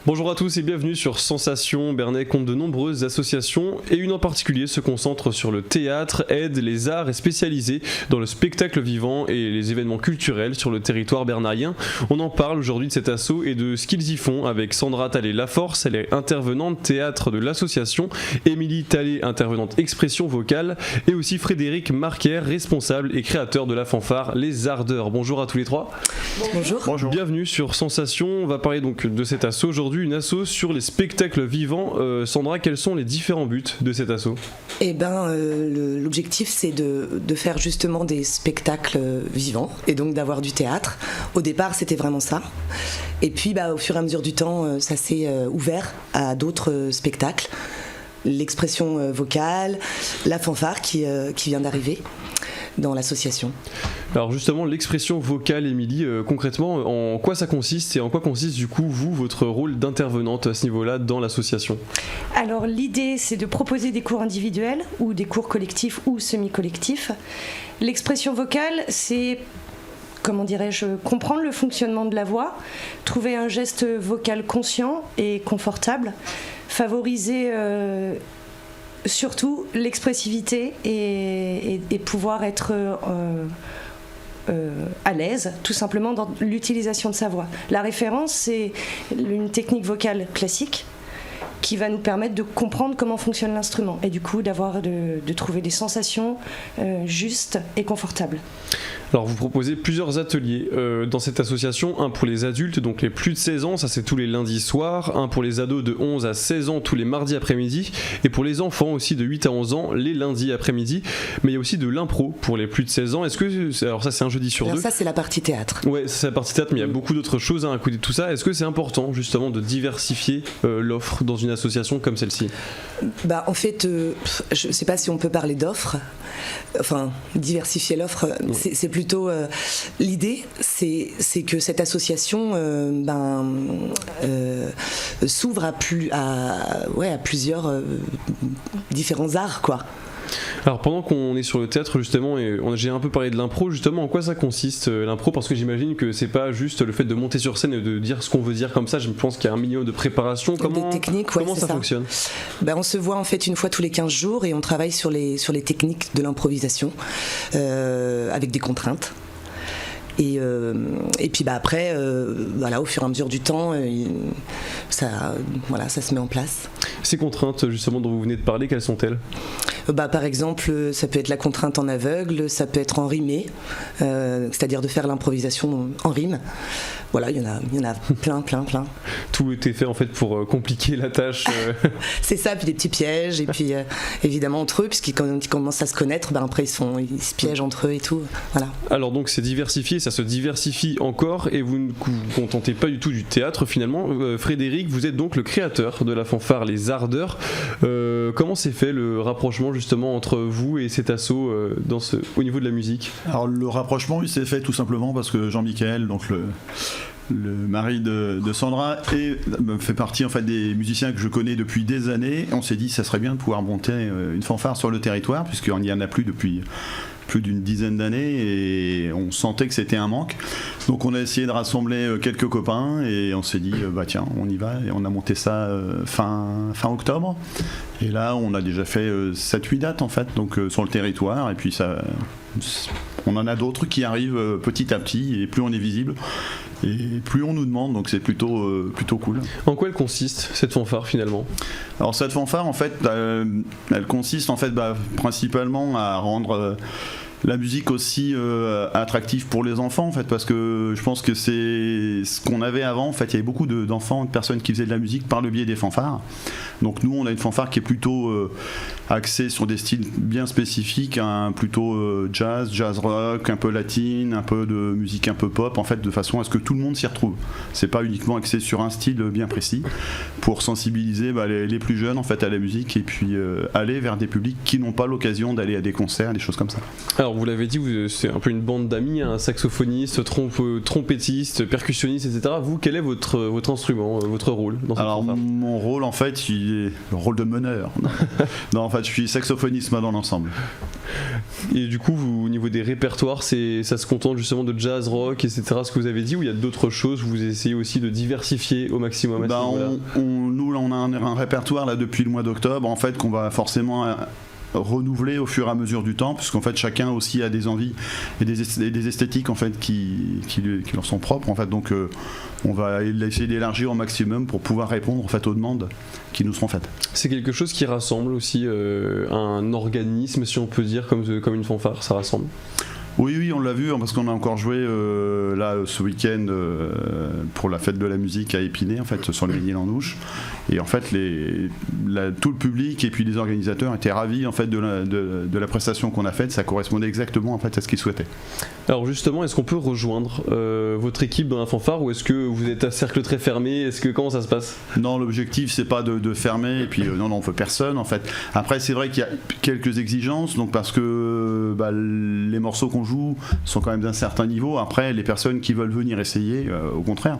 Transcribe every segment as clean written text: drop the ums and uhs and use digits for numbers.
Bonjour à tous et bienvenue sur Sensation. Bernay compte de nombreuses associations et une en particulier se concentre sur le théâtre, aide les arts et spécialisée dans le spectacle vivant et les événements culturels sur le territoire bernayien. On en parle aujourd'hui de cet assaut et de ce qu'ils y font avec Sandra Talley-Laforce, elle est intervenante théâtre de l'association, Émilie Talley, intervenante expression vocale et aussi Frédéric Marquer, responsable et créateur de la fanfare Les Ardeurs. Bonjour à tous les trois. Bonjour. Bonjour. Bienvenue sur Sensation. On va parler donc de cet assaut aujourd'hui, une asso sur les spectacles vivants. Sandra, quels sont les différents buts de cet asso ? L'objectif c'est de faire justement des spectacles vivants et donc d'avoir du théâtre. Au départ c'était vraiment ça. Et puis au fur et à mesure du temps ça s'est ouvert à d'autres spectacles. L'expression vocale, la fanfare qui vient d'arriver dans l'association. Alors justement, l'expression vocale, Émilie, concrètement, en quoi ça consiste et en quoi consiste du coup, vous, votre rôle d'intervenante à ce niveau-là dans l'association ? Alors l'idée, c'est de proposer des cours individuels ou des cours collectifs ou semi-collectifs. L'expression vocale, c'est, comprendre le fonctionnement de la voix, trouver un geste vocal conscient et confortable, favoriser surtout l'expressivité et pouvoir être à l'aise tout simplement dans l'utilisation de sa voix. La référence, c'est une technique vocale classique qui va nous permettre de comprendre comment fonctionne l'instrument et du coup de trouver des sensations justes et confortables. Alors vous proposez plusieurs ateliers dans cette association, un pour les adultes, donc les plus de 16 ans, ça c'est tous les lundis soirs, un pour les ados de 11 à 16 ans tous les mardis après-midi, et pour les enfants aussi de 8 à 11 ans les lundis après-midi, mais il y a aussi de l'impro pour les plus de 16 ans. Alors ça c'est un jeudi sur deux. Ça c'est la partie théâtre. Ouais, c'est la partie théâtre, mais il y a beaucoup d'autres choses à côté de tout ça. Est-ce que c'est important justement de diversifier l'offre dans une association comme celle-ci ? En fait, je ne sais pas si on peut parler d'offre. Enfin, diversifier l'offre, c'est plutôt l'idée, c'est que cette association s'ouvre à plusieurs différents arts, quoi. Alors pendant qu'on est sur le théâtre justement, et j'ai un peu parlé de l'impro, justement en quoi ça consiste l'impro, parce que j'imagine que c'est pas juste le fait de monter sur scène et de dire ce qu'on veut dire comme ça, je pense qu'il y a un minimum de préparation. Comment ça fonctionne ? On se voit en fait une fois tous les 15 jours et on travaille sur les techniques de l'improvisation avec des contraintes. Et puis après, au fur et à mesure du temps, ça se met en place. Ces contraintes justement dont vous venez de parler, quelles sont-elles ? Par exemple, ça peut être la contrainte en aveugle, ça peut être en rimé, c'est-à-dire de faire l'improvisation en rime. Voilà, il y en a plein. Tout était fait en fait pour compliquer la tâche. C'est ça, puis des petits pièges, et puis évidemment entre eux, puisqu'ils commencent à se connaître, après ils se piègent entre eux et tout. Voilà. Alors donc c'est diversifié, ça se diversifie encore, et vous ne vous contentez pas du tout du théâtre finalement. Frédéric, vous êtes donc le créateur de la fanfare Les Ardeurs. Comment s'est fait le rapprochement justement entre vous et cet assaut au niveau de la musique ? Alors le rapprochement il s'est fait tout simplement parce que Jean-Michel, donc le mari de Sandra, fait partie en fait des musiciens que je connais depuis des années. On s'est dit ça serait bien de pouvoir monter une fanfare sur le territoire puisqu'il n'y en a plus depuis plus d'une dizaine d'années et on sentait que c'était un manque. Donc on a essayé de rassembler quelques copains et on s'est dit tiens on y va, et on a monté ça fin octobre et là on a déjà fait 7-8 dates en fait donc sur le territoire et puis ça on en a d'autres qui arrivent petit à petit et plus on est visible et plus on nous demande, donc c'est plutôt cool. En quoi elle consiste cette fanfare finalement ? Alors cette fanfare en fait elle consiste en fait principalement à rendre la musique aussi attractive pour les enfants en fait, parce que je pense que c'est ce qu'on avait avant en fait. Il y avait beaucoup d'enfants, de personnes qui faisaient de la musique par le biais des fanfares. Donc nous on a une fanfare qui est plutôt axée sur des styles bien spécifiques, plutôt jazz rock, un peu latine, un peu de musique un peu pop en fait, de façon à ce que tout le monde s'y retrouve. C'est pas uniquement axé sur un style bien précis, pour sensibiliser les plus jeunes en fait à la musique et puis aller vers des publics qui n'ont pas l'occasion d'aller à des concerts, des choses comme ça. Alors Alors vous l'avez dit, c'est un peu une bande d'amis, un saxophoniste, trompettiste, percussionniste, etc. Vous, quel est votre instrument, votre rôle dans cette fanfare ? Mon rôle, en fait, il est le rôle de meneur. Non, en fait, je suis saxophoniste moi, dans l'ensemble. Et du coup, vous, au niveau des répertoires, ça se contente justement de jazz, rock, etc. Ce que vous avez dit, ou il y a d'autres choses, vous essayez aussi de diversifier au maximum à ce niveau-là ? Nous, là, on a un répertoire là, depuis le mois d'octobre, en fait, qu'on va forcément renouveler au fur et à mesure du temps, puisqu'en fait chacun aussi a des envies et des esthétiques en fait qui leur sont propres en fait. Donc on va essayer d'élargir au maximum pour pouvoir répondre en fait aux demandes qui nous seront faites. C'est quelque chose qui rassemble aussi un organisme, si on peut dire, comme une fanfare, ça rassemble. Oui, on l'a vu parce qu'on a encore joué là ce week-end pour la fête de la musique à Épinay, en fait, sur le Mesnil-en-Ouche. Et en fait, tout le public et puis les organisateurs étaient ravis en fait de la prestation qu'on a faite. Ça correspondait exactement en fait à ce qu'ils souhaitaient. Alors justement, est-ce qu'on peut rejoindre votre équipe dans la fanfare ou est-ce que vous êtes à cercle très fermé ? Comment ça se passe ? Non, l'objectif c'est pas de fermer et puis non, on veut personne en fait. Après, c'est vrai qu'il y a quelques exigences, donc parce que les morceaux qu'on joue sont quand même d'un certain niveau. Après, les personnes qui veulent venir essayer, au contraire.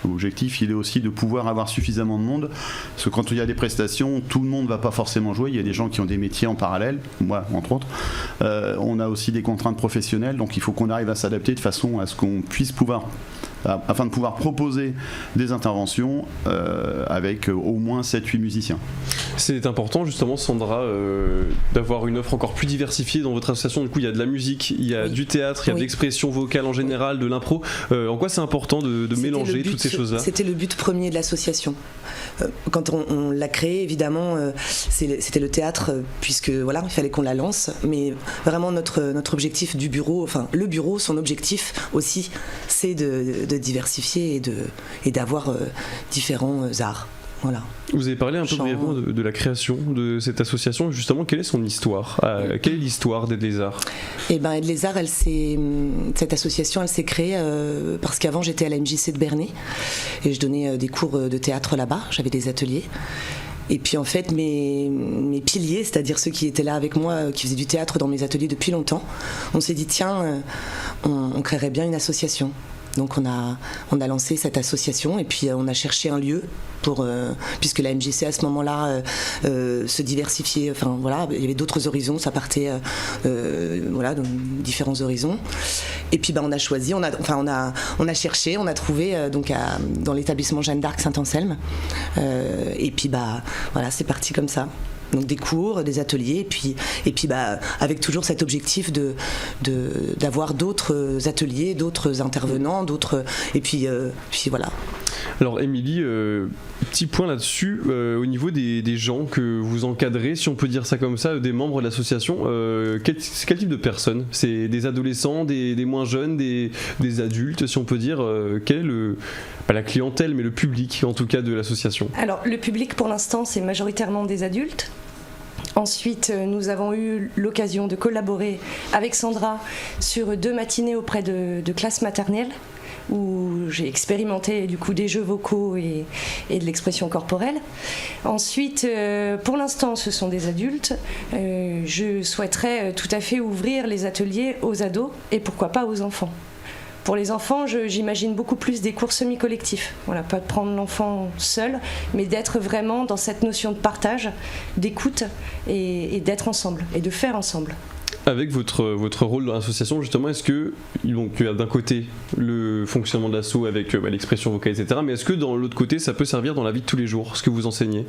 L'objectif, il est aussi de pouvoir avoir suffisamment de monde, parce que quand il y a des prestations, tout le monde ne va pas forcément jouer. Il y a des gens qui ont des métiers en parallèle, moi entre autres. On a aussi des contraintes professionnelles, donc il faut qu'on arrive à s'adapter de façon à ce qu'on puisse afin de pouvoir proposer des interventions avec au moins 7-8 musiciens. C'est important justement, Sandra, d'avoir une offre encore plus diversifiée dans votre association. Du coup, il y a de la musique, il y a du théâtre, il y a de l'expression vocale en général, de l'impro. En quoi c'est important de mélanger toutes ces choses-là ? C'était le but premier de l'association. Quand on l'a créée, évidemment, c'était le théâtre, puisque voilà, il fallait qu'on la lance. Mais vraiment, notre objectif du bureau, enfin le bureau, son objectif aussi, c'est de diversifier et d'avoir différents arts. Voilà. Vous avez parlé un peu brièvement de la création de cette association. Justement, quelle est son histoire ? Quelle est l'histoire d'Aide les Arts ? Eh ben, Aide les Arts, cette association, elle s'est créée parce qu'avant j'étais à la MJC de Bernay et je donnais des cours de théâtre là-bas. J'avais des ateliers. Et puis en fait, mes piliers, c'est-à-dire ceux qui étaient là avec moi, qui faisaient du théâtre dans mes ateliers depuis longtemps, on s'est dit tiens, on créerait bien une association. Donc on a lancé cette association et puis on a cherché un lieu puisque la MJC à ce moment-là se diversifiait, enfin voilà, il y avait d'autres horizons, ça partait voilà, donc différents horizons. Et puis on a choisi, on a cherché, on a trouvé dans l'établissement Jeanne d'Arc Saint-Anselme. Et puis voilà, c'est parti comme ça. Donc des cours, des ateliers, et puis avec toujours cet objectif d'avoir d'autres ateliers, d'autres intervenants, et puis voilà. Alors Émilie, petit point là-dessus, au niveau des gens que vous encadrez, si on peut dire ça comme ça, des membres de l'association, quel type de personnes ? C'est des adolescents, des moins jeunes, des adultes, si on peut dire, quel est pas la clientèle, mais le public en tout cas de l'association ? Alors le public pour l'instant c'est majoritairement des adultes. Ensuite, nous avons eu l'occasion de collaborer avec Sandra sur 2 matinées auprès de classes maternelles où j'ai expérimenté du coup des jeux vocaux et de l'expression corporelle. Ensuite, pour l'instant, ce sont des adultes. Je souhaiterais tout à fait ouvrir les ateliers aux ados et pourquoi pas aux enfants. Pour les enfants, j'imagine beaucoup plus des cours semi-collectifs. Voilà, pas de prendre l'enfant seul, mais d'être vraiment dans cette notion de partage, d'écoute et d'être ensemble et de faire ensemble. Avec votre rôle dans l'association, justement, est-ce que donc, il y a d'un côté le fonctionnement de l'asso avec l'expression vocale, etc., mais est-ce que dans l'autre côté, ça peut servir dans la vie de tous les jours, ce que vous enseignez ?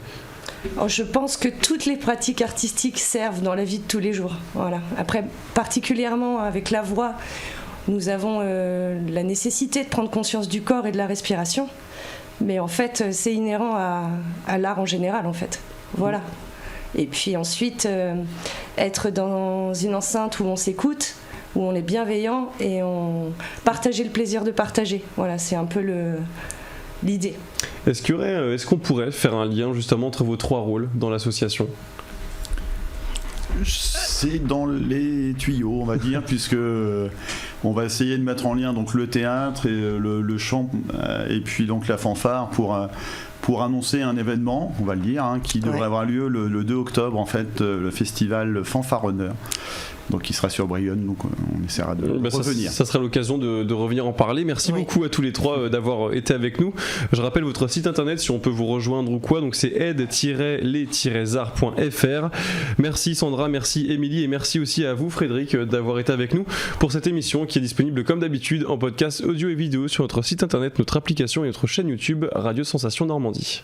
Alors, je pense que toutes les pratiques artistiques servent dans la vie de tous les jours. Voilà. Après, particulièrement avec la voix, nous avons la nécessité de prendre conscience du corps et de la respiration, mais en fait, c'est inhérent à l'art en général, en fait. Voilà. Et puis ensuite, être dans une enceinte où on s'écoute, où on est bienveillant et partager le plaisir de partager. Voilà, c'est un peu l'idée. Est-ce qu'on pourrait faire un lien justement entre vos 3 rôles dans l'association ? C'est dans les tuyaux, on va dire, puisque on va essayer de mettre en lien donc le théâtre et le chant et puis donc la fanfare pour annoncer un événement, on va le dire, qui devrait avoir lieu le 2 octobre, en fait, le festival Fanfaronneur, donc il sera sur Brionne, donc on essaiera de revenir. Ça sera l'occasion de revenir en parler. Merci beaucoup à tous les trois d'avoir été avec nous. Je rappelle votre site internet si on peut vous rejoindre ou quoi, donc c'est aide-les-arts.fr. Merci Sandra, merci Émilie et merci aussi à vous Frédéric d'avoir été avec nous pour cette émission qui est disponible comme d'habitude en podcast audio et vidéo sur notre site internet, notre application et notre chaîne YouTube Radio Sensation Normandie.